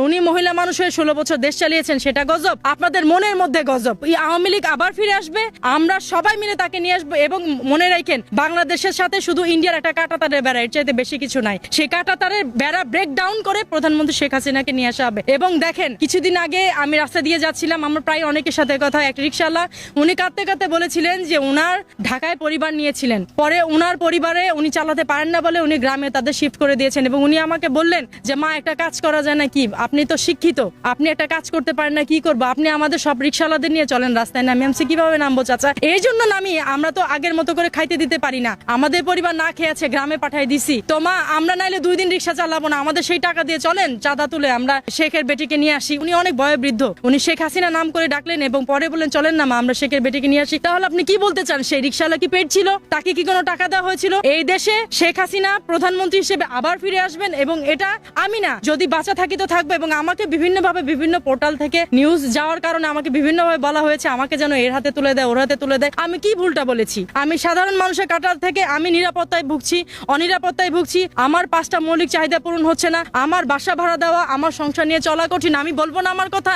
উনি মহিলা মানুষ হয়ে 16 বছর দেশ চালিয়েছেন, সেটা গজব? আপনাদের মনের মধ্যে গজব। এই আওয়ামী লীগ আবার ফিরে আসবে, আমরা সবাই মিলে তাকে নিয়ে আসবো। এবং মনে রাখেন, বাংলাদেশের সাথে শুধু ইন্ডিয়ার একটা কাঁটাতারের বেড়া, এর চাইতে বেশি কিছু নাই। সেই কাঁটাতারের বেড়া ব্রেক ডাউন করে প্রধানমন্ত্রী শেখ হাসিনাকে নিয়ে আসা হবে। এবং দেখেন, কিছুদিন আগে আমি রাস্তা দিয়ে যাচ্ছিলাম, আমার প্রায় অনেকের সাথে কথা, এক রিকশাওয়ালা উনি কাঁদতে কাঁদতে বলেছিলেন যে উনার ঢাকায় পরিবার নিয়েছিলেন, পরে উনার পরিবারে উনি চালাতে পারেন না বলে উনি গ্রামে তাদের শিফট করে দিয়েছেন। এবং উনি আমাকে বললেন যে মা, একটা কাজ করা যায় না কি? আপনি তো শিক্ষিত, আপনি একটা কাজ করতে পারেন না, কি করবো? আপনি আমাদের সব রিকশাওয়ালাদের নিয়ে চলেন রাস্তায় নামি। আমি কিভাবে নামবো চাচা? এই জন্য নামি, আমরা তো আগের মতো করে খাইতে দিতে পারি না, আমাদের পরিবার না খেয়ে আছে, গ্রামে পাঠাই দিছি। তো মা, আমরা নাইলে 2 দিন রিকশা চালাবো না, আমাদের সেই টাকা দিয়ে চলেন, চাঁদা তুলে আমরা শেখের বেটিকে নিয়ে আসি। উনি অনেক বয়োবৃদ্ধ, উনি শেখ হাসিনা নাম করে ডাকলেন এবং পরে বললেন চলেন না মা, আমরা শেখের বেটিকে নিয়ে আসি। তাহলে আপনি কি বলতে চান? সেই রিকশাওয়ালা কি পেট ছিল? তাকে কি কোনো টাকা দেওয়া হয়েছিল? এই দেশে শেখ হাসিনা প্রধানমন্ত্রী হিসেবে আবার ফিরে আসবেন, এবং এটা আমি না, যদি বাঁচা থাকি তো থাকবে। এবং আমাকে বিভিন্নভাবে বিভিন্ন পোর্টাল থেকে নিউজ যাওয়ার কারণে আমাকে বিভিন্নভাবে বলা হয়েছে আমাকে যেন এর হাতে তুলে দেয়, ওর হাতে তুলে দেয়। আমি কি ভুলটা বলেছি? আমি সাধারণ মানুষের কাটার থেকে আমি নিরাপত্তায় ভুগছি, অনিরাপত্তায় ভুগছি। আমার 5টা মৌলিক চাহিদা পূরণ হচ্ছে না, আমার বাসা ভাড়া দেওয়া, আমার সংসার নিয়ে চলা কঠিন। আমি বলবো না আমার কথা?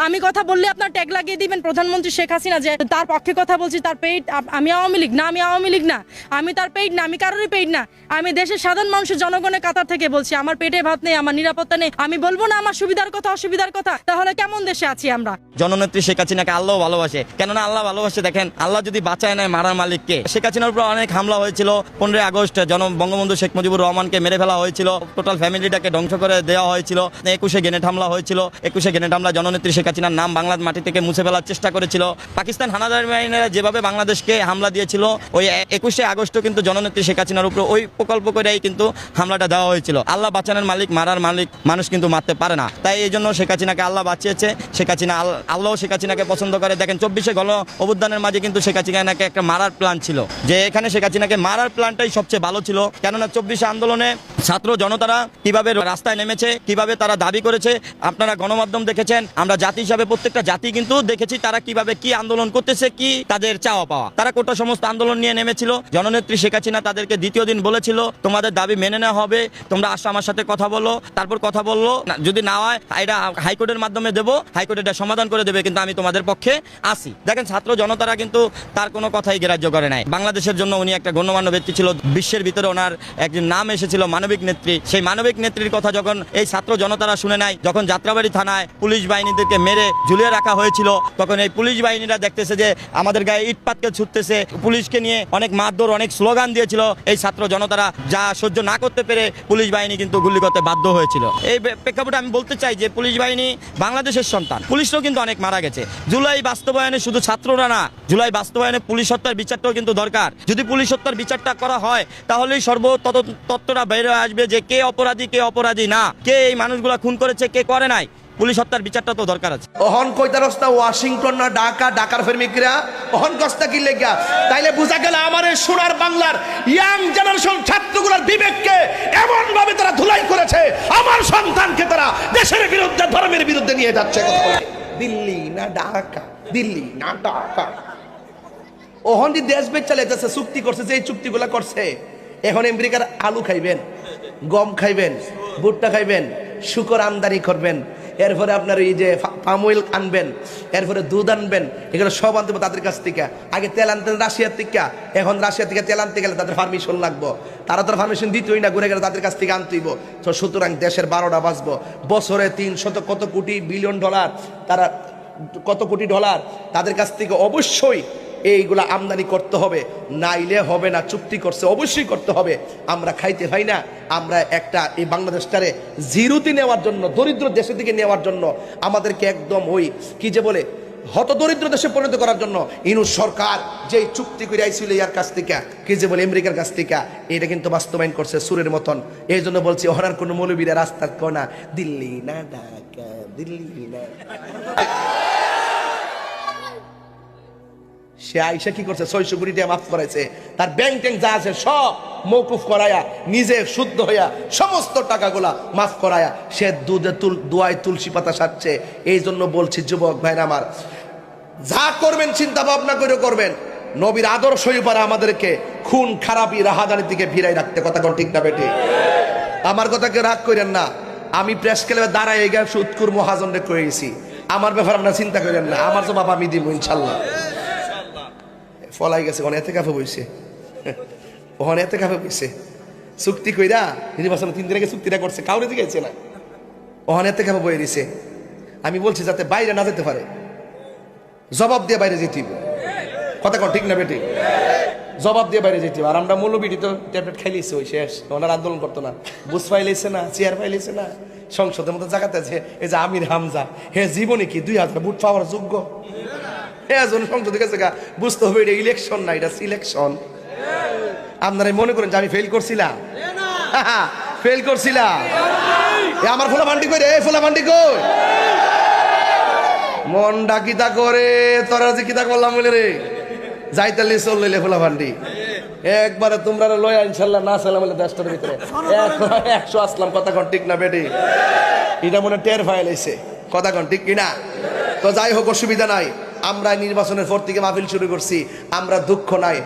আমি কথা বললে আপনার ট্যাগ লাগিয়ে দিবেন প্রধানমন্ত্রী শেখ হাসিনা, যে তার পক্ষে কথা বলছি, তার পেইড। আমি আওয়ামী লীগ না, আমি আওয়ামী লীগ না, আমি তার পেইড না, আমি কারোরই পেইড না। আমি দেশের সাধারণ মানুষের জনগণের কাতার থেকে বলছি, আমার পেটে ভাত নেই, আমার নিরাপত্তা নেই। আমি বলবো না আমার সুবিধার কথা, অসুবিধার কথা? তাহলে কেমন দেশে আছি আমরা? জননেত্রী শেখ হাসিনাকে আল্লাহ ভালোবাসে, কেননা আল্লাহ ভালোবাসে। দেখেন, আল্লাহ যদি বাঁচায় নেয় মারার মালিককে। শেখ হাসিনার উপর অনেক হামলা হয়েছিল। 15 আগস্ট বঙ্গবন্ধু শেখ মুজিবুর রহমানকে মেরে ফেলা হয়েছিল, টোটাল ফ্যামিলিটাকে ধ্বংস করে দেওয়া হয়েছিল। 21 গ্রেনেড হামলা হয়েছিল। 21 গ্রেনেড হামলা জননেত্রী শেখ হাসিনার নাম বাংলার মাটি থেকে মুছে ফেলার চেষ্টা করেছিল। পাকিস্তান হানাদার বাহিনীরা যেভাবে বাংলাদেশকে হামলা দিয়েছিল, ওই 21 আগস্টও কিন্তু জননেত্রী শেখ হাসিনার উপর ওই প্রকল্প করেই কিন্তু হামলাটা দেওয়া হয়েছিল। আল্লাহ বাঁচানোর মালিক, মারার মালিক মানুষ কিন্তু মারতে পারে না। তাই এই জন্য শেখ হাসিনাকে আল্লাহ বাঁচিয়েছে। শেখ হাসিনা, আল্লাহ শেখ হাসিনাকে পছন্দ করে। দেখেন, 24 গণ অভ্যুত্থানের মাঝে কিন্তু শেখ হাসিনাকে একটা মারার প্ল্যান ছিল, যে এখানে শেখ হাসিনাকে মারার প্ল্যানটাই সবচেয়ে ভালো ছিল। কেননা 24 আন্দোলনে ছাত্র জনতারা কিভাবে রাস্তায় নেমেছে, কিভাবে তারা দাবি করেছে, আপনারা গণমাধ্যম দেখেছেন। আমরা জাতি হিসাবে প্রত্যেকটা জাতি কিন্তু দেখেছি তারা কিভাবে কি আন্দোলন করতেছে, কি তাদের চাওয়া পাওয়া। তারা কোটা সমস্ত আন্দোলন নিয়ে নেমেছিল। জননেত্রী শেখ হাসিনা তাদেরকে দ্বিতীয় দিন বলেছিল তোমাদের দাবি মেনে নেওয়া হবে, তোমরা আসো আমার সাথে কথা বলো। তারপর কথা বললো, যদি না হয় এটা হাইকোর্টের মাধ্যমে দেবো, হাইকোর্ট এটা সমাধান করে দেবে, কিন্তু আমি তোমাদের পক্ষে আসি। দেখেন, ছাত্র জনতারা কিন্তু তার কোনো কথাই গ্রাহ্য করে নাই। বাংলাদেশের জন্য উনি একটা গণ্যমান্য ব্যক্তি ছিল। বিশ্বের ভিতরে ওনার একজন নাম এসেছিল মানবিক নেত্রী। সেই মানবিক নেত্রীর কথা যখন এই ছাত্র জনতারা শুনে নাই, যখন যাত্রাবাড়ি থানায় পুলিশ বাহিনীদেরকে মেরে ঝুলিয়ে রাখা হয়েছিল, তখন এই পুলিশ বাহিনীরা দেখতেছে যে আমাদের গায়ে ইট পাটকেল ছুটতেছে, পুলিশকে নিয়ে অনেক মারধর, অনেক স্লোগান দিয়েছিল। এই ছাত্র জনতারা যা সহ্য না করতে পেরে পুলিশ বাহিনী কিন্তু গুলি করতে বাধ্য হয়েছিল। এই প্রেক্ষাপটে আমি বলতে চাই যে পুলিশ বাহিনী বাংলাদেশের সন্তান। পুলিশরাও কিন্তু অনেক মারা গেছে। জুলাই বাস্তবায়নে শুধু ছাত্ররা না, জুলাই বাস্তবায়নে পুলিশ হত্যার বিচারটাও কিন্তু দরকার। যদি পুলিশ হত্যার বিচারটা করা হয়, তাহলেই তথ্যটা বের হয়ে আসবে যে কে অপরাধী, কে অপরাধী না, কে এই মানুষগুলা খুন করেছে, কে করে নাই। পুলিশ হত্যার বিচারটা তো দরকার আছে। ওহন কইতা রাস্তা ওয়াশিংটন না ঢাকা, ঢাকার ফেরমিকরা ওহন কস্তা কি লেগা? তাইলে বুঝা গেল আমার এই সোনার বাংলার ইয়াং জেনারেশন ছাত্রগুলোর বিবেককে এমন ভাবে তারা ধুলাই করেছে, আমার সন্তানকে তারা দেশের বিরুদ্ধে, ধর্মের বিরুদ্ধে নিয়ে যাচ্ছে। দিল্লি না ঢাকা, দিল্লি না ঢাকা। ওহন যে দেশ বেচ চালাইতেছে, চুক্তি করছে, যে চুক্তিগুলা করছে, এখন আমেরিকার আলু খাইবেন, গম খাইবেন, ভুট্টা খাইবেন, শুকর আমদানি করবেন, এরপরে আপনার এই যে পাম অয়েল আনবেন, এরপরে দুধ আনবেন, এগুলো সব আনতে হবে তাদের কাছ থেকে। আগে তেল আনতেন রাশিয়ার থেকে, এখন রাশিয়া থেকে তেল আনতে গেলে তাদের পারমিশন লাগবো। তারা তো পারমিশন দিতই না, ঘুরে গেলে তাদের কাছ থেকে আনতেইব। তো সুতরাং দেশের 12টা বাঁচবো। বছরে 300 কত কোটি বিলিয়ন ডলার, তারা কত কোটি ডলার তাদের কাছ থেকে অবশ্যই এইগুলা আমদানি করতে হবে, নাইলে হবে না। চুক্তি করছে, অবশ্যই করতে হবে। আমরা খাইতে পাই না, আমরা একটা এই বাংলাদেশটারে জিরোতে নেওয়ার জন্য, দরিদ্র দেশের দিকে নেওয়ার জন্য আমাদেরকে একদম ওই কি যে বলে হত দরিদ্র দেশে পরিণত করার জন্য ইউনূস সরকার যেই চুক্তি করে আইছিল ইয়ার কাছ থেকে, কি যে বলে আমেরিকার কাছ থেকে, এটা কিন্তু বাস্তবায়ন করছে সুরের মতন। এই জন্য বলছি, ওনার কোনো মৌলবীরা রাস্তার কোনা, দিল্লি না ঢাকা, দিল্লি না। সে আইসা কি করছে, 600 কোটি টাকা মাফ করাইছে। তার ব্যাংক ট্যাঙ্ক যা আছে সব মৌকুফ করায়া, নিজে শুদ্ধ হইয়া সমস্ত টাকাগুলা মাফ করায়া সে দোয়ায় তুলসী পাতা সাজছে। এই জন্য বলছি যুবক ভাইরা আমার, যা করবেন চিন্তা ভাবনা করে করবেন। নবীর আদর্শই পারে আমাদেরকে খুন খারাপি রাহাজানির দিকে ফিরাই রাখতে। কথা কোন ঠিক না বেটে? আমার কথাকে রাগ করেন না। আমি প্রেস ক্লাবে দাঁড়ায় এই সুৎকুর মহাজনরে কয়ে গেছি, আমার ব্যাপার আপনারা চিন্তা করেন না, আমার জবাব আমি দিব ইনশাল্লাহ। ফলাই গেছে, অনেক কাপে বইছে, ওখানে এতে কাপে বইছে, চুক্তি কইরা নির্বাচন 3 দিন আগে চুক্তিটা করছে, কাউরে দিয়েছে না, ওখানে এতে কাপে বয়ে দিছে। আমি বলছি যাতে বাইরে না যেতে পারে, জবাব দিয়ে বাইরে যেতে হবে। কথা কন ঠিক না বেটি? জবাব দিয়ে বাইরে যেতে হবে। আর আমরা মৌলবিটি তো ট্যাবলেট খাইলেছি, ওই শেষ, ওনার আন্দোলন করতো না, বুঝ পাইলেছে না, চেয়ার পাইলেছে না, সংসদের মতো জায়গাতে আছে। এই যে আমির হামজা, হে জীবনে কি 2000 ভোট পাওয়ার যোগ্য? সংসদে গেছে গা, বুঝতে হবে এটা ইলেকশন না, এটা সিলেকশন। আপনারা মনে করেন যে আমি ফেল করছিলাম? ফেল করছিলাম? আমার ফোলা ভান্ডি কই রে, ফোলা ভান্ডি কই? মন ডাকিতা করে তোরা যে কিতা করলাম বলে রে, যাইতালি চল লইলে ফোলা ভান্ডি একবারে তোমরা লয়া ইনশাল্লাহ না চালাম বলে 10টার ভিতরে 100 আসলাম। কথা কন ঠিক না বেটি? এটা মনে টের ফাইল হয়েছে, কথা কন ঠিক কিনা? তো যাই হোক, অসুবিধা নাই, আমরা নির্বাচনের পর থেকে মাহফিল শুরু করছি, আমরা দুঃখ নাই।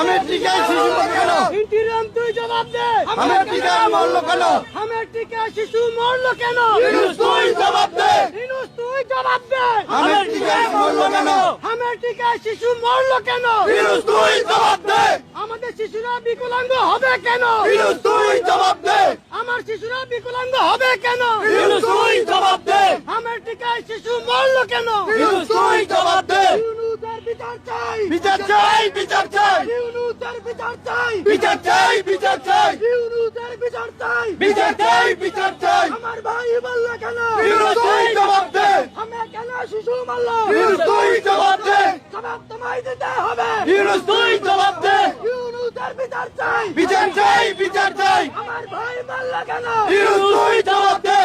আমেরিকায় শিশু কেন? ইন্টিরিয়াম তুই জবাব দে। আমেরিকায় মরলো কেন? আমেরিকায় শিশু মরলো কেন? ইনুস তুই জবাব দে। ইনুস তুই জবাব দে। আমেরিকায় মরলো কেন? আমেরিকায় শিশু মরলো কেন? ইনুস তুই জবাব দে। আমাদের শিশুরা বিকলাঙ্গ হবে কেন? ইনুস তুই জবাব দে। আমার শিশুরা বিকলাঙ্গ হবে কেন? ইনুস তুই জবাব দে। আমেরিকায় শিশু মরলো কেন? ইনুস তুই জবাব দে। ইউনুসের বিচার চাই, বিচার চাই, বিচার চাই। ইউনুসের বিচার চাই, বিচার চাই, বিচার চাই। ইউনুসের বিচার চাই, বিচার চাই, বিচার চাই। আমার ভাই মারলো কেন? ইউনুস তুই জবাব দে। আমি কেন শিশু মারলো? ইউনুস তুই জবাব দে। জবাব তোমায় দিতে হবে। ইউনুস তুই জবাব দে। ইউনুসের বিচার চাই, বিচার চাই, বিচার চাই। আমার ভাই মারলো কেন? ইউনুস তুই জবাব দে।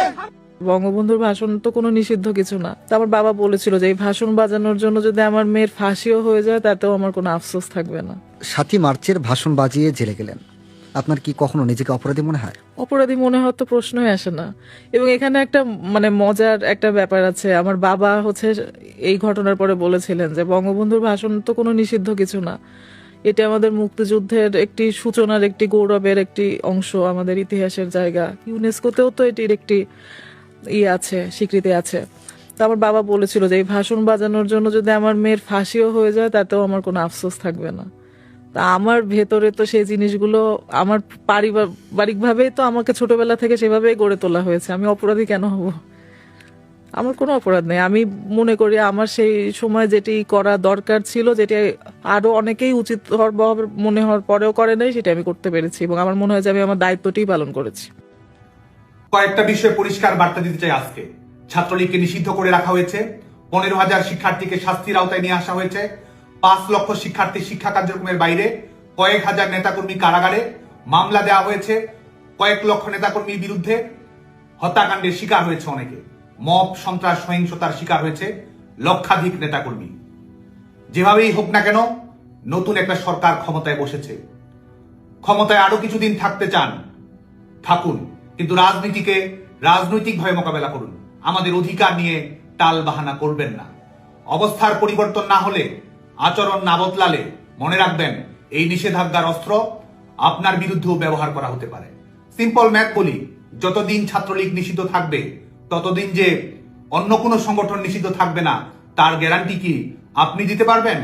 বঙ্গবন্ধুর ভাষণ তো কোনো নিষিদ্ধ কিছু না। তো আমার বাবা বলেছিল যে এই ভাষণ বাজানোর জন্য যদি আমার মেয়ের ফাঁসিও হয়ে যায় তাতেও আমার কোনো আফসোস থাকবে না। 7ই মার্চের ভাষণ বাজিয়ে জেলে গেলেন, আপনার কি কখনো নিজেকে অপরাধী মনে হয়? অপরাধী মনে হওয়ার তো প্রশ্নই আসে না। এবং এখানে একটা মজার একটা ব্যাপার আছে, আমার বাবা এই ঘটনার পরে বলেছিলেন যে বঙ্গবন্ধুর ভাষণ তো কোনো নিষিদ্ধ কিছু না, এটা আমাদের মুক্তিযুদ্ধের একটি সূচনার, একটি গৌরবের একটি অংশ, আমাদের ইতিহাসের জায়গা। ইউনেস্কোতেও তো এটির একটি আছে, স্বীকৃতি আছে। তো আমার বাবা বলেছিল যে এই ভাষণ বাজানোর জন্য যদি আমার মেয়ের ফাঁসিও হয়ে যায় তাতেও আমার কোনো আফসোস থাকবে না। তা আমার ভেতরে তো সেই জিনিসগুলো আমার পারিবারিকভাবেই তো আমাকে ছোটবেলা থেকে সেভাবেই গড়ে তোলা হয়েছে। আমি অপরাধী কেন হব? আমার কোনো অপরাধ নেই। আমি মনে করি আমার সেই সময় যেটি করা দরকার ছিল, যেটি আরো অনেকেই উচিত মনে হওয়ার পরেও করে নাই, সেটা আমি করতে পেরেছি এবং আমার মনে হয় যে আমি আমার দায়িত্বটি পালন করেছি। কয়েকটা বিষয়ে পরিষ্কার বার্তা দিতে চাই আজকে। ছাত্রলীগকে নিষিদ্ধ করে রাখা হয়েছে, 15,000 শিক্ষার্থীকে শাস্তির আওতায় নিয়ে আসা হয়েছে, 5 লক্ষ শিক্ষার্থী শিক্ষা কার্যক্রমের বাইরে, কয়েক হাজার নেতাকর্মী কারাগারে, মামলা দেওয়া হয়েছে, কয়েক লক্ষ নেতাকর্মীর বিরুদ্ধে হত্যাকাণ্ডের শিকার হয়েছে অনেকে, মব সন্ত্রাস সহিংসতার শিকার হয়েছে লক্ষাধিক নেতাকর্মী। যেভাবেই হোক না কেন, নতুন একটা সরকার ক্ষমতায় বসেছে। ক্ষমতায় আরো কিছুদিন থাকতে চান, থাকুন, কিন্তু রাজনীতিকে রাজনৈতিকভাবে মোকাবেলা করুন। আমাদের অধিকার নিয়ে টাল বাহানা করবেন না। অবস্থার পরিবর্তন না হলে, আচরণ না বদলালে মনে রাখবেন এই নিষেধাজ্ঞার অস্ত্র আপনার বিরুদ্ধেও ব্যবহার করা হতে পারে। সিম্পল ম্যাথ বলি, যতদিন ছাত্রলীগ নিষিদ্ধ থাকবে ততদিন যে অন্য কোনো সংগঠন নিষিদ্ধ থাকবে না তার গ্যারান্টি কি আপনি দিতে পারবেন?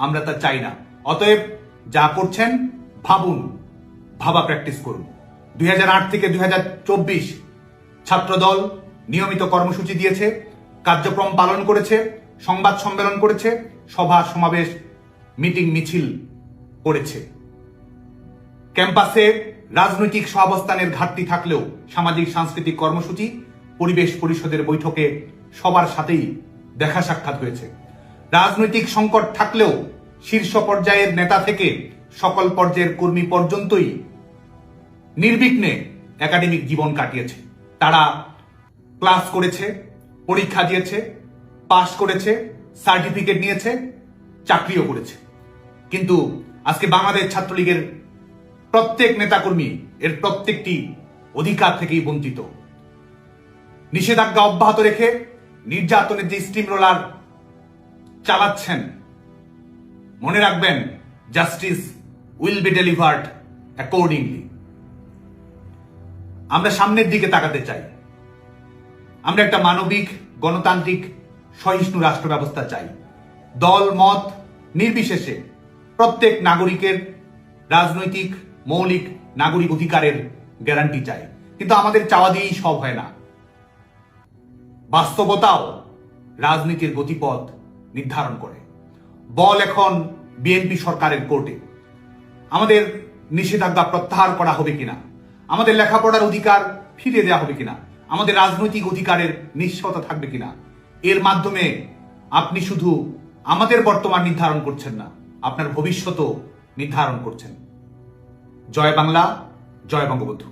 আমরা তা চাই না। অতএব যা করছেন ভাবুন, ভাবা প্র্যাকটিস করুন। 2008 থেকে 2024 ছাত্রদল নিয়মিত কর্মসূচি দিয়েছে, কার্যক্রম পালন করেছে, সংবাদ সম্মেলন করেছে, সভা সমাবেশ, মিটিং মিছিল করেছে। ক্যাম্পাসে রাজনৈতিক সহাবস্থানের ঘাটতি থাকলেও সামাজিক সাংস্কৃতিক কর্মসূচি, পরিবেশ পরিষদের বৈঠকে সবার সাথেই দেখা সাক্ষাৎ হয়েছে। রাজনৈতিক সংকট থাকলেও শীর্ষ পর্যায়ের নেতা থেকে সকল পর্যায়ের কর্মী পর্যন্তই নির্বিঘ্নে একাডেমিক জীবন কাটিয়েছে। তারা ক্লাস করেছে, পরীক্ষা দিয়েছে, পাস করেছে, সার্টিফিকেট নিয়েছে, চাকরিও করেছে। কিন্তু আজকে বাংলাদেশ ছাত্রলীগের প্রত্যেক নেতাকর্মী এর প্রত্যেকটি অধিকার থেকেই বঞ্চিত। নিষেধাজ্ঞা অব্যাহত রেখে নির্যাতনের যে স্টিম রোলার চালাচ্ছেন, মনে রাখবেন justice will be delivered accordingly. আমরা সামনের দিকে তাকাতে চাই। আমরা একটা মানবিক, গণতান্ত্রিক, সহিষ্ণু রাষ্ট্র ব্যবস্থা চাই। দল মত নির্বিশেষে প্রত্যেক নাগরিকের রাজনৈতিক মৌলিক নাগরিক অধিকারের গ্যারান্টি চাই। কিন্তু আমাদের চাওয়া দিয়েই সব হয় না। বাস্তবতাও রাজনীতির গতিপথ নির্ধারণ করে। বল এখন বিএনপি সরকারের কোর্টে। আমাদের নিষেধাজ্ঞা প্রত্যাহার করা হবে কিনা, আমাদের লেখাপড়ার অধিকার ফিরিয়ে দেওয়া হবে কিনা, আমাদের রাজনৈতিক অধিকারের নিশ্চয়তা থাকবে কিনা, এর মাধ্যমে আপনি শুধু আমাদের বর্তমান নির্ধারণ করছেন না, আপনার ভবিষ্যতও নির্ধারণ করছেন। জয় বাংলা, জয় বঙ্গবন্ধু।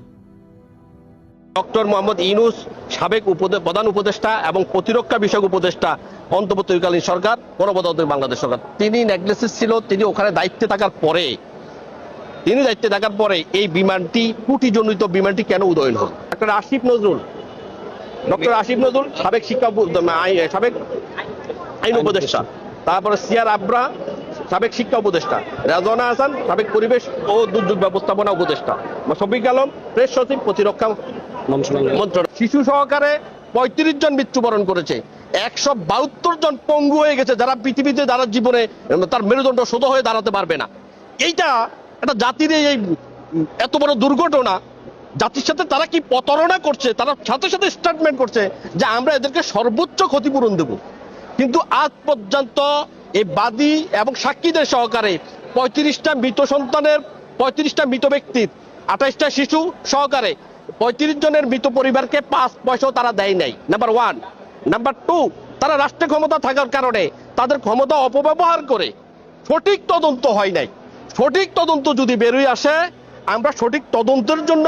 ডক্টর মোহাম্মদ ইউনূস সাবেক প্রধান উপদেষ্টা এবং প্রতিরক্ষা বিষয়ক উপদেষ্টা অন্তর্বর্তীকালীন সরকার, গণপ্রজাতন্ত্রী বাংলাদেশ সরকার। তিনি নেগলেসিস ছিল। তিনি ওখানে দায়িত্বে থাকার পরে এই বিমানটি ত্রুটিজনিত বিমানটি কেন উদয়ন হল? ডক্টর আসিফ নজরুল সাবেক সাবেক আইন উপদেষ্টা, তারপরে সিআর আবরা সাবেক শিক্ষা উপদেষ্টা, রাজওয়ানা হাসান সাবেক পরিবেশ ও দুর্যোগ ব্যবস্থাপনা উপদেষ্টা, শফিক আলম প্রেস সচিব প্রতিরক্ষা মন্ত্রণালয়। শিশু সহকারে 35 জন মৃত্যুবরণ করেছে, 172 জন পঙ্গু হয়ে গেছে, যারা পৃথিবীতে যারা জীবনে তার মেরুদণ্ড সোজা হয়ে দাঁড়াতে পারবে না। এইটা একটা জাতির এই এত বড় দুর্ঘটনা, জাতির সাথে তারা কি প্রতারণা করছে, তারা সাথে সাথে স্টেটমেন্ট করছে যে আমরা এদেরকে সর্বোচ্চ ক্ষতিপূরণ দেব। কিন্তু আজ পর্যন্ত এই বাদী এবং সাক্ষীদের সহকারে 35টা মৃত সন্তানের, 35টা মৃত ব্যক্তির, 28টা শিশু সহকারে 35 জনের মৃত পরিবারকে 5 পয়সাও তারা দেয় নাই। নাম্বার 1। নাম্বার 2, তারা রাষ্ট্রের ক্ষমতা থাকার কারণে তাদের ক্ষমতা অপব্যবহার করে সঠিক তদন্ত হয় নাই। সঠিক তদন্ত যদি বেরোয় আসে, আমরা সঠিক তদন্তের জন্য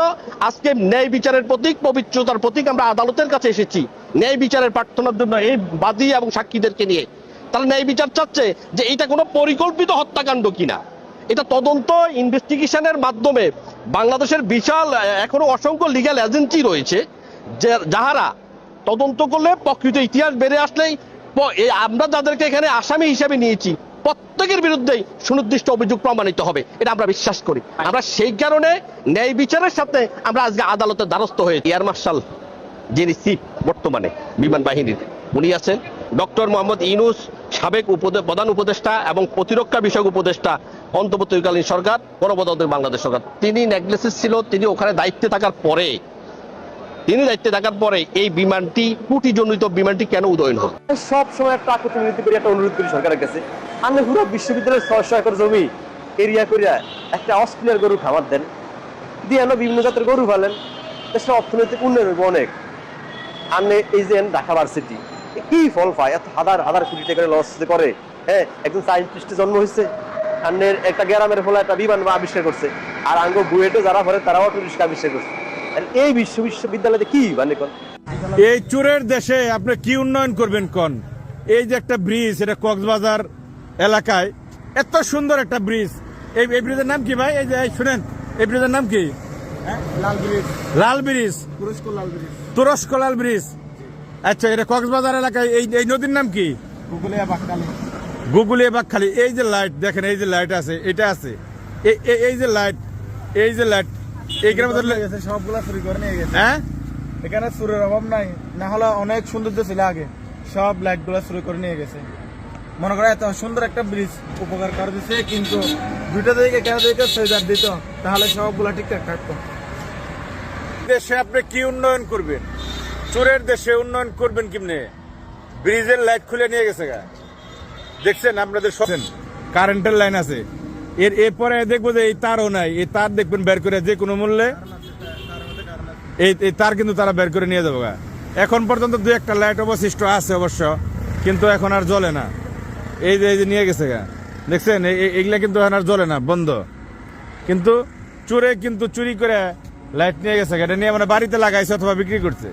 আজকে ন্যায় বিচারের প্রতীক, পবিত্রতার প্রতীক আমরা আদালতের কাছে এসেছি ন্যায় বিচারের প্রার্থনার জন্য। এই বাদী এবং সাক্ষীদেরকে নিয়ে তারা ন্যায় বিচার চাচ্ছে যে এটা কোনো পরিকল্পিত হত্যাকাণ্ড কিনা। এটা তদন্ত ইনভেস্টিগেশনের মাধ্যমে বাংলাদেশের বিশাল এখনো অসংখ্য লিগ্যাল এজেন্সি রয়েছে, যাহারা তদন্ত করলে প্রকৃত ইতিহাস বেড়ে আসলেই আমরা যাদেরকে এখানে আসামি হিসেবে নিয়েছি প্রত্যেকের বিরুদ্ধেই সুনির্দিষ্ট অভিযোগ প্রমাণিত হবে, এটা আমরা বিশ্বাস করি। আমরা সেই কারণে ন্যায় বিচারের সাথে আমরা আজকে আদালতের দ্বারস্থ হয়েছি। এয়ার মার্শাল যিনি চিফ বর্তমানে বিমান বাহিনীর, উনি আছেন ডক্টর মোহাম্মদ ইউনূস সাবেক প্রধান উপদেষ্টা এবং প্রতিরক্ষা বিষয়ক উপদেষ্টা অন্তর্বর্তীকালীন সরকার, গণপ্রজাতন্ত্রী বাংলাদেশ সরকার। তিনি নেগলেসিস ছিল। তিনি ওখানে দায়িত্বে থাকার পরে এই বিমানটি ত্রুটিজনিত বিমানটি কেন উদয়ন হল? সব সময় একটা আকুতি মিনতি করে একটা অনুরোধ করি সরকারের কাছে, আপনি পুরো বিশ্ববিদ্যালয়ের 600 একর জমি এরিয়া করিয়া একটা অস্ট্রেলিয়ার গরু খামার দেন, দিয়ে বিভিন্ন জাতের গরু ফেলেন, দেশের অর্থনৈতিক উন্নয়ন হবে অনেক। আপনি এই যে ঢাকা ভার্সিটি কি ফল পায়, এত হাজার হাজার কোটি টাকা লস করে। হ্যাঁ, একজন সায়েন্টিস্টের জন্ম হয়েছে, আপনি একটা গ্রামের ফলে একটা বিমান আবিষ্কার করছে, আর আঙ্গ বুয়েটে যারা পড়ে তারাও টুরিস্ট আবিষ্কার করছে। এই বিশ্ববিদ্যালয়তে কি মানে কোন এই চোরের দেশে আপনি কি উন্নয়ন করবেন কোন? এই যে একটা ব্রিজ, এটা কক্সবাজার এলাকায় এত সুন্দর একটা ব্রিজ। এই ব্রিজের নাম কি ভাই? এই যে শুনেন, এই ব্রিজের নাম কি? লাল ব্রিজ, তুরস্ক লাল ব্রিজ। আচ্ছা, এটা কক্সবাজার এলাকায় এই নদীর নাম কি? গুগলিয়া বাকখালী। এই যে লাইট দেখেন, এই যে লাইট আছে, এটা আছে, এই যে লাইট, এই গ্রামে সবগুলা চুরি করে নিয়ে গেছে। হ্যাঁ, এখানে চুরের অভাব নাই, না হলে অনেক সৌন্দর্য ছিল আগে, সব লাইট গুলা চুরি করে নিয়ে গেছে। মনে করে এত সুন্দর একটা ব্রিজ উপকার করে দিচ্ছে, কিন্তু দুইটা দিকে কেন দিকে সেজার দিত, তাহলে সবগুলা ঠিকঠাক থাকতো। দেশে আপনি কি উন্নয়ন করবেন? চোরের দেশে উন্নয়ন করবেন কেমনে? ব্রিজের লাইট খুলে নিয়ে গেছে গা, দেখছেন আপনাদের কারেন্টের লাইন আছে, এরপরে দেখবো যে এই তারও নাই, এই তার দেখবেন বের করে যে কোনো মূল্যে, এই তার কিন্তু তারা বের করে নিয়ে যাবো গা। এখন পর্যন্ত 2-1টা লাইট অবশিষ্ট আছে অবশ্য, কিন্তু এখন আর জ্বলে না। এই যে নিয়ে গেছে গা, দেখছেন এইগুলা কিন্তু এখন আর জ্বলে না, বন্ধ। কিন্তু চোরে কিন্তু চুরি করে লাইট নিয়ে গেছে, এটা নিয়ে মানে বাড়িতে লাগাইছে অথবা বিক্রি করছে।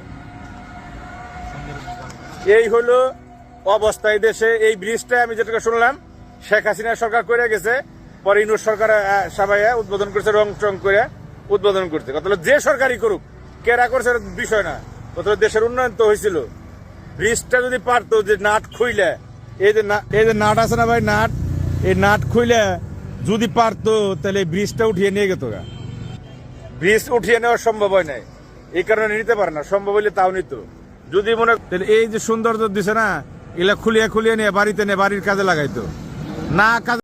এই হলো অবস্থা এই দেশে। এই ব্রিজটা আমি যেটা শুনলাম শেখ হাসিনা সরকার করে গেছে, পরে ইউনূস সরকার সবাই উদ্বোধন করছে, রং টং করে উদ্বোধন করছে। কথা যে সরকারই করুক, কেরা করছে বিষয় না, কথা দেশের উন্নয়ন তো হয়েছিল। ব্রিজটা যদি পারতো যে নাট খুইলে, এই যে নাট আছে না ভাই, এই নাট খুইলে যদি পারতো তাহলে এই ব্রিজটা উঠিয়ে নিয়ে গেত গা। ব্রিজ উঠিয়ে নেওয়া সম্ভব হয় নাই। এই কারণে নিতে পারে না, সম্ভব হইলে তাও নিত। যদি মনে এই যে সৌন্দর্য দিছে না, এগুলা খুলিয়ে খুলিয়ে নিয়ে বাড়িতে নিয়ে বাড়ির কাজে লাগাইতো না কাজ